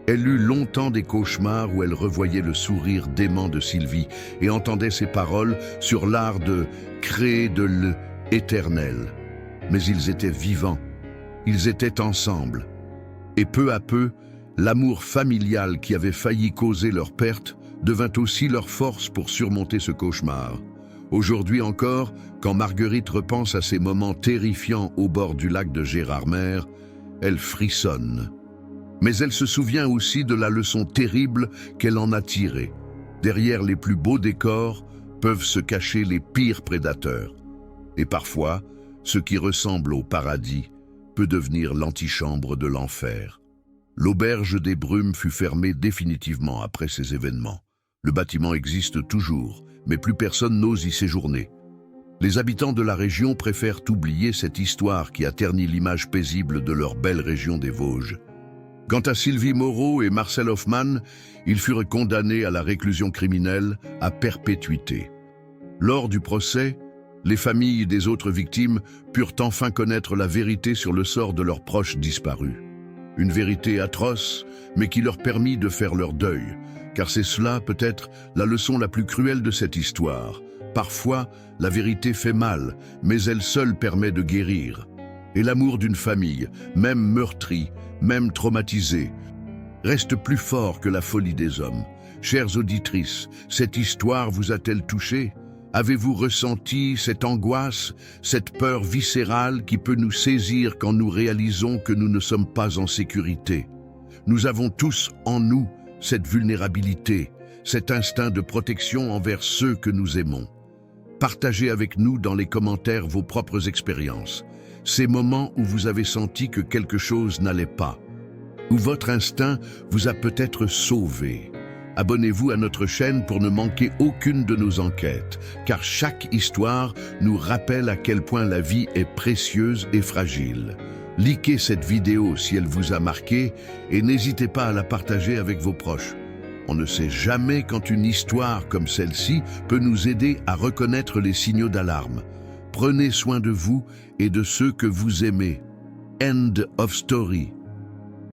elle eut longtemps des cauchemars où elle revoyait le sourire dément de Sylvie et entendait ses paroles sur l'art de créer de l'éternel. Mais ils étaient vivants, ils étaient ensemble. Et peu à peu, l'amour familial qui avait failli causer leur perte devint aussi leur force pour surmonter ce cauchemar. Aujourd'hui encore, quand Marguerite repense à ces moments terrifiants au bord du lac de Gérardmer, elle frissonne. Mais elle se souvient aussi de la leçon terrible qu'elle en a tirée. Derrière les plus beaux décors peuvent se cacher les pires prédateurs. Et parfois, ce qui ressemble au paradis peut devenir l'antichambre de l'enfer. L'auberge des Brumes fut fermée définitivement après ces événements. Le bâtiment existe toujours, mais plus personne n'ose y séjourner. Les habitants de la région préfèrent oublier cette histoire qui a terni l'image paisible de leur belle région des Vosges. Quant à Sylvie Moreau et Marcel Hoffman, ils furent condamnés à la réclusion criminelle à perpétuité. Lors du procès, les familles des autres victimes purent enfin connaître la vérité sur le sort de leurs proches disparus. Une vérité atroce, mais qui leur permit de faire leur deuil, car c'est cela peut-être la leçon la plus cruelle de cette histoire. Parfois, la vérité fait mal, mais elle seule permet de guérir. Et l'amour d'une famille, même meurtrie, même traumatisée, reste plus fort que la folie des hommes. Chères auditrices, cette histoire vous a-t-elle touché ? Avez-vous ressenti cette angoisse, cette peur viscérale qui peut nous saisir quand nous réalisons que nous ne sommes pas en sécurité ? Nous avons tous en nous cette vulnérabilité, cet instinct de protection envers ceux que nous aimons. Partagez avec nous dans les commentaires vos propres expériences, ces moments où vous avez senti que quelque chose n'allait pas, où votre instinct vous a peut-être sauvé. Abonnez-vous à notre chaîne pour ne manquer aucune de nos enquêtes, car chaque histoire nous rappelle à quel point la vie est précieuse et fragile. Likez cette vidéo si elle vous a marqué et n'hésitez pas à la partager avec vos proches. On ne sait jamais quand une histoire comme celle-ci peut nous aider à reconnaître les signaux d'alarme. Prenez soin de vous et de ceux que vous aimez. End of story.